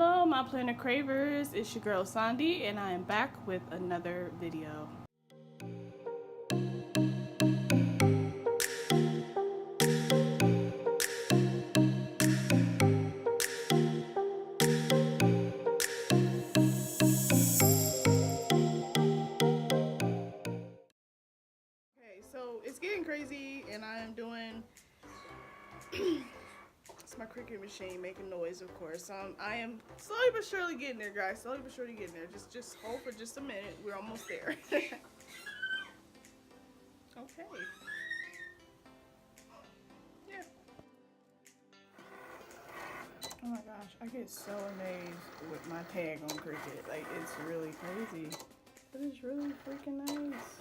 Hello my planner cravers, it's your girl Sondie and I am back with another video. Okay, so it's getting crazy and I am doing it's my Cricut machine making noise, of course. I am slowly but surely getting there, guys. Slowly but surely getting there. Just hold for just a minute. We're almost there. Okay. Yeah. Oh my gosh, I get so amazed with my tag on Cricut. Like, it's really crazy. It is really freaking nice.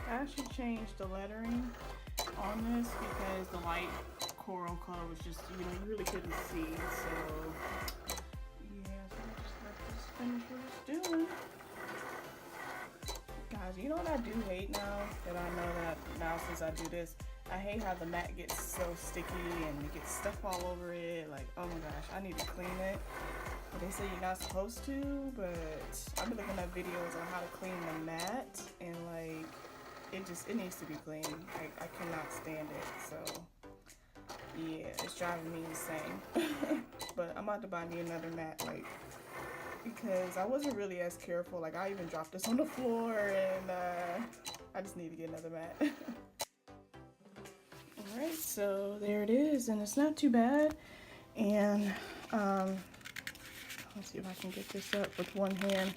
I actually changed the lettering on this because the light coral color was just, you really couldn't see. So, yeah, so I just have to just finish what it's doing. Guys, you know what I do hate now? That I know that now since I do this, I hate how the mat gets so sticky and it gets stuff all over it. Like, oh my gosh, I need to clean it. They say you're not supposed to, but I've been looking at videos on how to clean the mat and like, it needs to be clean. I cannot stand it. So yeah, it's driving me insane. But I'm about to buy me another mat, like, because I wasn't really as careful. Like, I even dropped this on the floor and I just need to get another mat. Alright, so there it is, and it's not too bad. And let's see if I can get this up with one hand.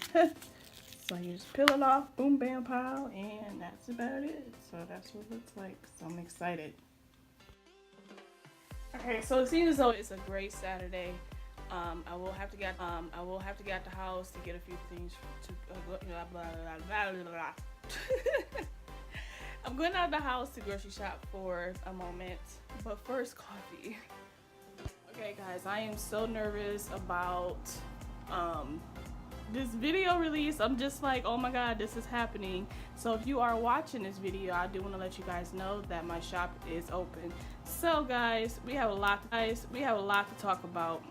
So you just peel it off, boom, bam, pow, and that's about it. So that's what it looks like. So I'm excited. Okay, so it seems as though it's a great Saturday. I will have to get out the house to get a few things to blah, blah, blah, blah, blah. I'm going out of the house to grocery shop for a moment, but first coffee. Okay, guys, I am so nervous about this video release. I'm just like, oh my god, this is happening. So if you are watching this video, I do want to let you guys know that my shop is open. So guys, we have a lot to talk about.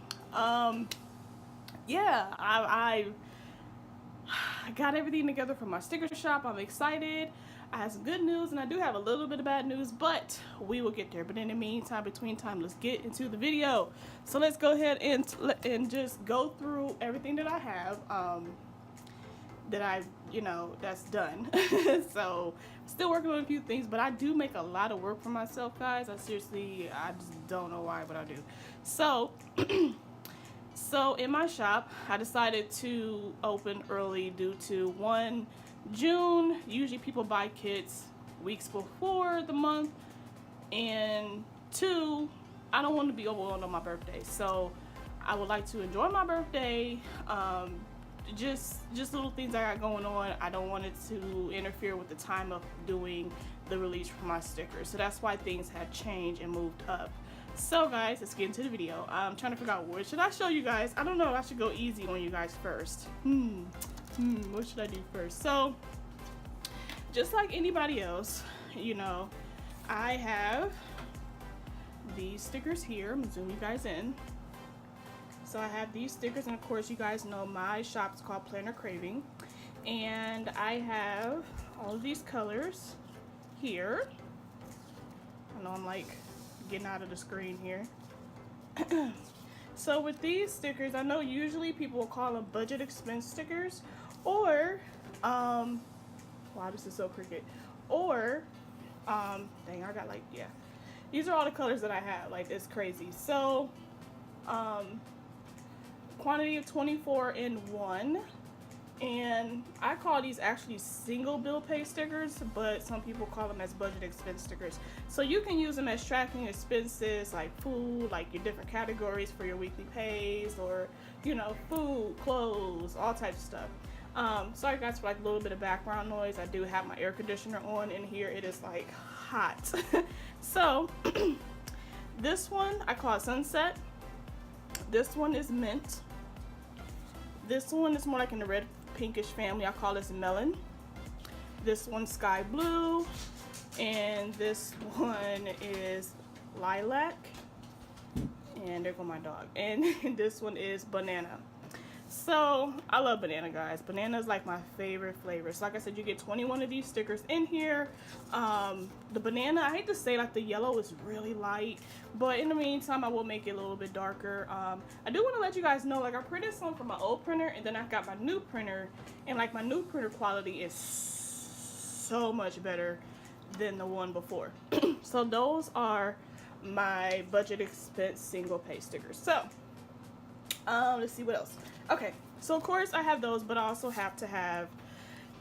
Yeah, I got everything together for my sticker shop. I'm excited. I have some good news and I do have a little bit of bad news, but we will get there. But in the meantime, between time, let's get into the video. So let's go ahead and just go through everything that I have that's done. So still working on a few things, but I do make a lot of work for myself, guys. I just don't know why, but I do. So so in my shop, I decided to open early due to June, usually people buy kits weeks before the month, and 2, I don't want to be overwhelmed on my birthday, so I would like to enjoy my birthday. Just little things I got going on. I don't want it to interfere with the time of doing the release for my stickers, so that's why things have changed and moved up. So guys, let's get into the video. I'm trying to figure out what should I show you guys. I don't know if I should go easy on you guys first. What should I do first? So, just like anybody else, I have these stickers here. I'm gonna zoom you guys in. So I have these stickers, and of course you guys know my shop is called Planner Craving, and I have all of these colors here. I know I'm like getting out of the screen here. So with these stickers, I know usually people will call them budget expense stickers, or wow, this is so Cricut, or dang, I got like, yeah, these are all the colors that I have. Like, it's crazy. So quantity of 24 in 1, and I call these actually single bill pay stickers, but some people call them as budget expense stickers. So you can use them as tracking expenses like food, like your different categories for your weekly pays, or food, clothes, all types of stuff. Sorry guys for like a little bit of background noise. I do have my air conditioner on in here. It is like hot. So this one I call it Sunset. This one is Mint. This one is more like in the red pinkish family. I call this Melon. This one's Sky Blue, and this one is lilac, and there go my dog. And this one is banana. So I love banana, guys. Banana is like my favorite flavor. So like I said, you get 21 of these stickers in here. The banana, I hate to say, like the yellow is really light, but in the meantime I will make it a little bit darker. I do want to let you guys know, like I printed some from my old printer, and then I got my new printer, and like my new printer quality is so much better than the one before. So those are my budget expense single page stickers. So let's see what else. Okay, so of course I have those, but I also have to have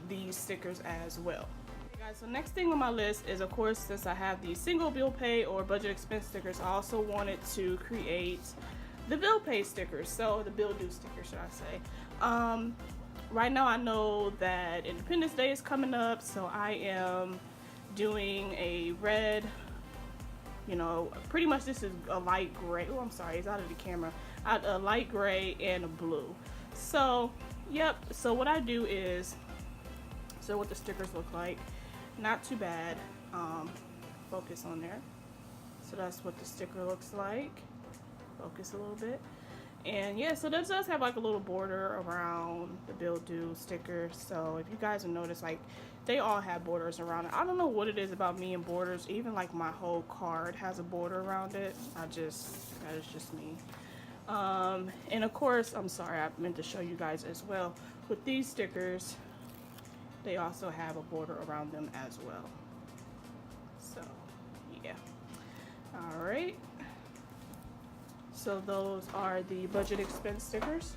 these stickers as well. Okay guys, so next thing on my list is, of course, since I have the single bill pay or budget expense stickers, I also wanted to create the bill pay stickers, so the bill due stickers, should I say. Right now I know that Independence Day is coming up, so I am doing a red, you know, pretty much this is a light gray. Oh, I'm sorry, it's out of the camera. A light gray and a blue. So yep, so what I do is, so what the stickers look like, not too bad. Focus on there. So that's what the sticker looks like. Focus a little bit. And yeah, so that does have like a little border around the bill due sticker. So if you guys will notice, like they all have borders around it. I don't know what it is about me and borders. Even like my whole card has a border around it. That is just me. And of course, I'm sorry, I meant to show you guys as well, with these stickers they also have a border around them as well. So yeah, all right, so those are the budget expense stickers.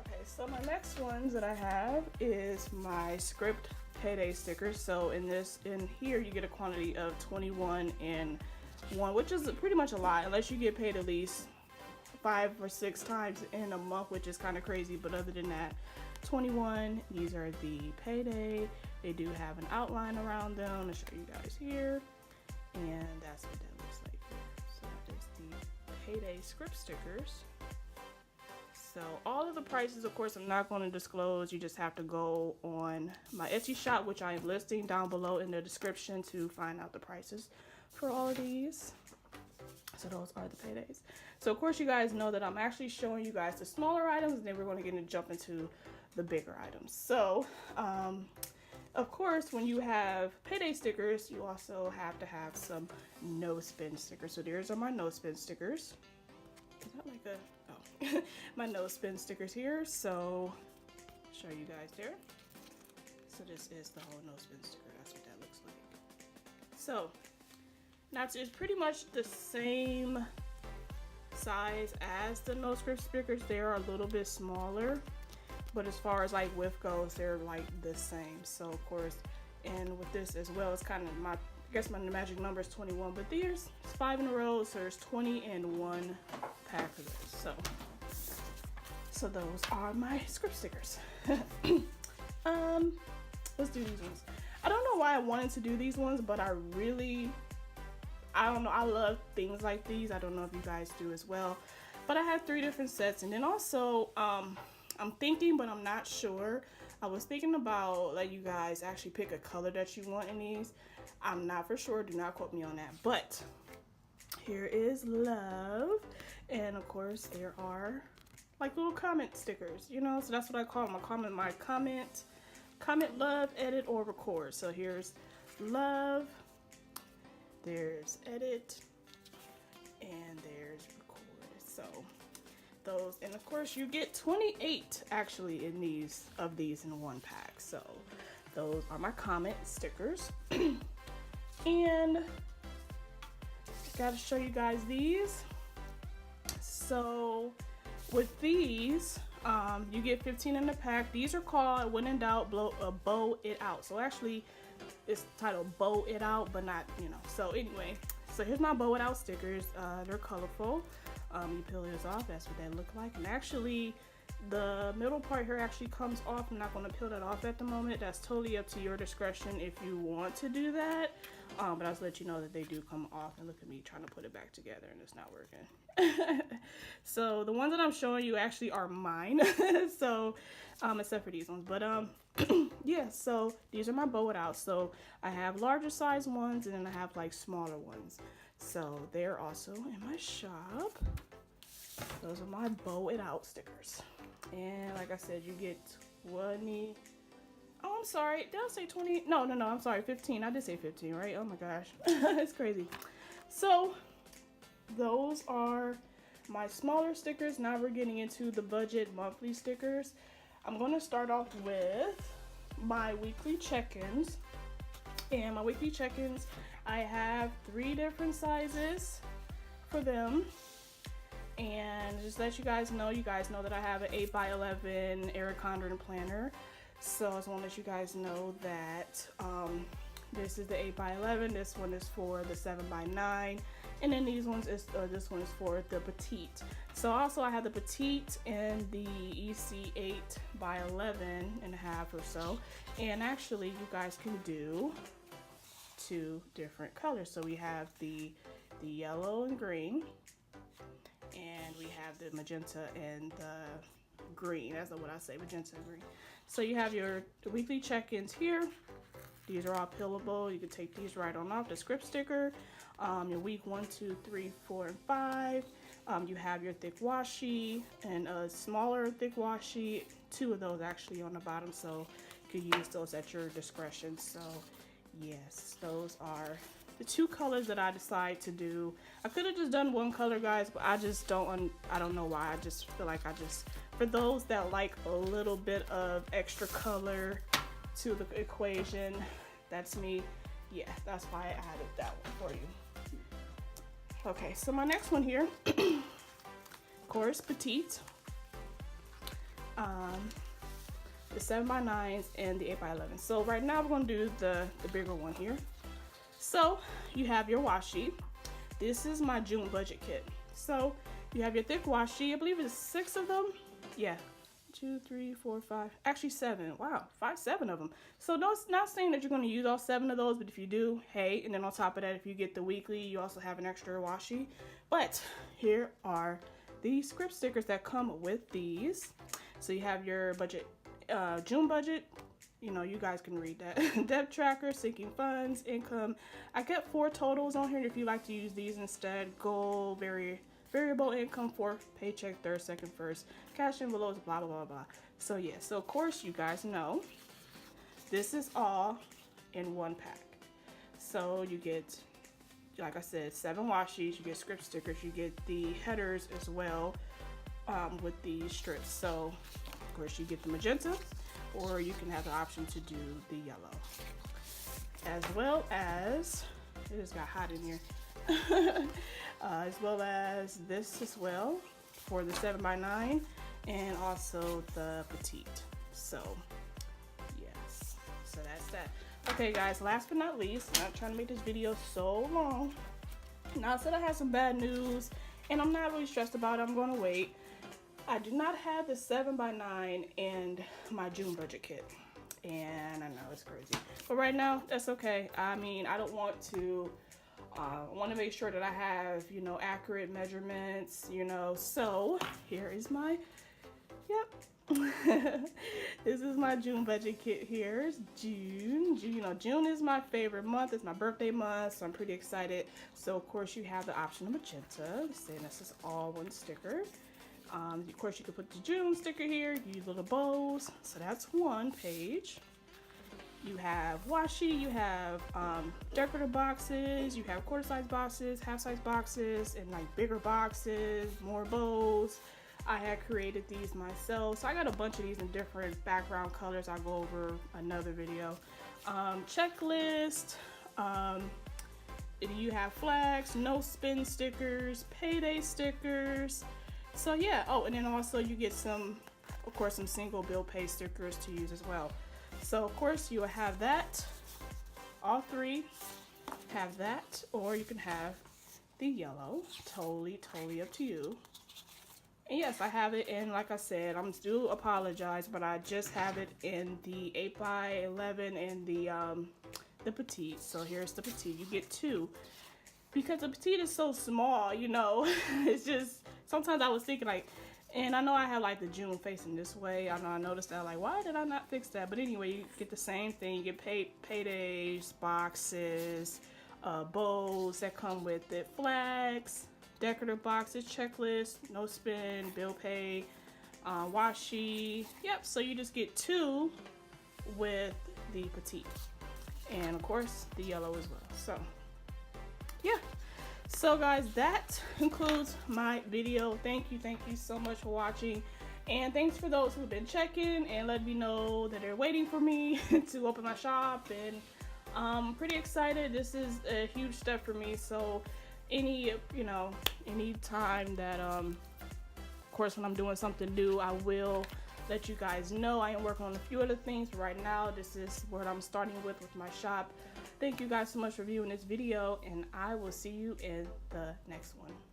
Okay, so my next ones that I have is my script payday stickers. So in here you get a quantity of 21 in one, which is pretty much a lot unless you get paid at least 5 or 6 times in a month, which is kind of crazy. But other than that, 21. These are the payday. They do have an outline around them. I'll show you guys here, and that's what that looks like here. So there's the payday script stickers. So all of the prices, of course, I'm not going to disclose. You just have to go on my Etsy shop, which I am listing down below in the description, to find out the prices for all of these. So those are the paydays. So of course you guys know that I'm actually showing you guys the smaller items, and then we're going to jump into the bigger items. So of course, when you have payday stickers, you also have to have some no spin stickers. So these are my no spin stickers. Is that like a, oh, my no spin stickers here. So show you guys there. So this is the whole no spin sticker. That's what that looks like. So now it's pretty much the same size as the no script stickers. They are a little bit smaller, but as far as like width goes, they're like the same. So of course, and with this as well, it's kind of I guess my magic number is 21, but there's 5 in a row, so there's 20 in one pack of this. So those are my script stickers. Let's do these ones. I don't know why I wanted to do these ones, but I don't know, I love things like these. I don't know if you guys do as well, but I have 3 different sets. And then also I'm thinking, but I'm not sure, I was thinking about letting you guys actually pick a color that you want in these. I'm not for sure, do not quote me on that, but here is love. And of course there are like little comment stickers, you know, so that's what I call them. I call them my comment, love, edit, or record. So here's love, there's edit, and there's record. So those, and of course you get 28 actually in these in one pack. So those are my comment stickers. And gotta show you guys these. So with these, you get 15 in the pack. These are called, when in doubt, bow it out. So actually it's titled bow it out, but not, you know. So anyway, so here's my bow it out stickers. They're colorful. You peel this off, that's what they look like. And actually The middle part here actually comes off. I'm not going to peel that off at the moment. That's totally up to your discretion if you want to do that. But I'll just let you know that they do come off. And look at me trying to put it back together and it's not working. So the ones that I'm showing you actually are mine. So except for these ones. But yeah, so these are my bow it out. So I have larger size ones and then I have like smaller ones. So they're also in my shop. Those are my bow it out stickers. And like I said, you get 20. Oh, I'm sorry. Did I say 20? No, I'm sorry. 15. I did say 15, right? Oh my gosh. It's crazy. So those are my smaller stickers. Now we're getting into the budget monthly stickers. I'm going to start off with my weekly check-ins. And my weekly check-ins, I have 3 different sizes for them. And just let you guys know that I have an 8x11 Erin Condren planner. So I just want to let you guys know that this is the 8x11. This one is for the 7x9. And then this one is for the petite. So also I have the petite and the EC 8x11 and a half or so. And actually you guys can do 2 different colors. So we have the yellow and green. And we have the magenta and the green. That's not what I say, magenta and green. So you have your weekly check-ins here. These are all peelable. You can take these right on off the script sticker. Your week 1, 2, 3, 4, and 5. You have your thick washi and a smaller thick washi. 2 of those actually on the bottom, so you can use those at your discretion. So yes, those are the 2 colors that I decided to do. I could have just done 1 color, guys, but I don't know why. I just feel like for those that like a little bit of extra color to the equation, that's me. Yeah, that's why I added that one for you. Okay, so my next one here, of course, petite. The 7x9s and the 8x11. So right now we're gonna do the bigger one here. So you have your washi. This is my June budget kit. So you have your thick washi. I believe it's 6 of them. Yeah, 2, 3, 4, 5. Actually 7. Wow, 7 of them. So not saying that you're going to use all 7 of those, but if you do, hey. And then on top of that, if you get the weekly, you also have an extra washi. But here are the script stickers that come with these. So you have your budget, June budget. You know, you guys can read that. Debt tracker, sinking funds, income. I get 4 totals on here if you like to use these instead. Goal, variable income, 4th paycheck, 3rd, 2nd, 1st, cash envelopes, blah, blah, blah, blah. So yeah, so of course you guys know this is all in 1 pack. So you get, like I said, 7 washis, you get script stickers, you get the headers as well with the strips. So of course you get the magenta, or you can have the option to do the yellow. As well as, it just got hot in here. As well as this as well for the 7x9 and also the petite. So yes, so that's that. Okay guys, last but not least, I'm not trying to make this video so long. Now I said I had some bad news and I'm not really stressed about it. I'm going to wait. I do not have the 7x9 and my June budget kit. And I know it's crazy. But right now, that's okay. I mean, I don't want to, I want to make sure that I have, you know, accurate measurements, you know. So here is my, yep. This is my June budget kit here. It's June. You know, June is my favorite month. It's my birthday month, so I'm pretty excited. So of course you have the option of magenta. Saying this is all 1 sticker. Of course, you can put the June sticker here, use little bows. So that's 1 page. You have washi, you have decorative boxes, you have quarter-size boxes, half-size boxes, and like bigger boxes, more bows. I had created these myself. So I got a bunch of these in different background colors. I'll go over another video. Checklist. You have flags, no spin stickers, payday stickers. So yeah, oh, and then also you get some, of course, some single bill pay stickers to use as well. So of course you will have that, all 3 have that, or you can have the yellow, totally up to you. And yes, I have it in, like I said, I'm still apologize, but I just have it in the 8x11 and the petite. So here's the petite. You get two. Because the petite is so small, you know. It's just, sometimes I was thinking like, and I know I have like the June facing this way. I know I noticed that, like, why did I not fix that? But anyway, you get the same thing. You get paydays, boxes, bows that come with it, flags, decorative boxes, checklist, no spin, bill pay, washi. Yep, so you just get two with the petite. And of course, the yellow as well. So, yeah. So guys, that concludes my video. Thank you so much for watching, and thanks for those who've been checking and let me know that they're waiting for me to open my shop, and I'm pretty excited. This is a huge step for me. So any time that of course when I'm doing something new, I will let you guys know. I am working on a few other things, but right now this is what I'm starting with my shop. Thank you guys so much for viewing this video, and I will see you in the next one.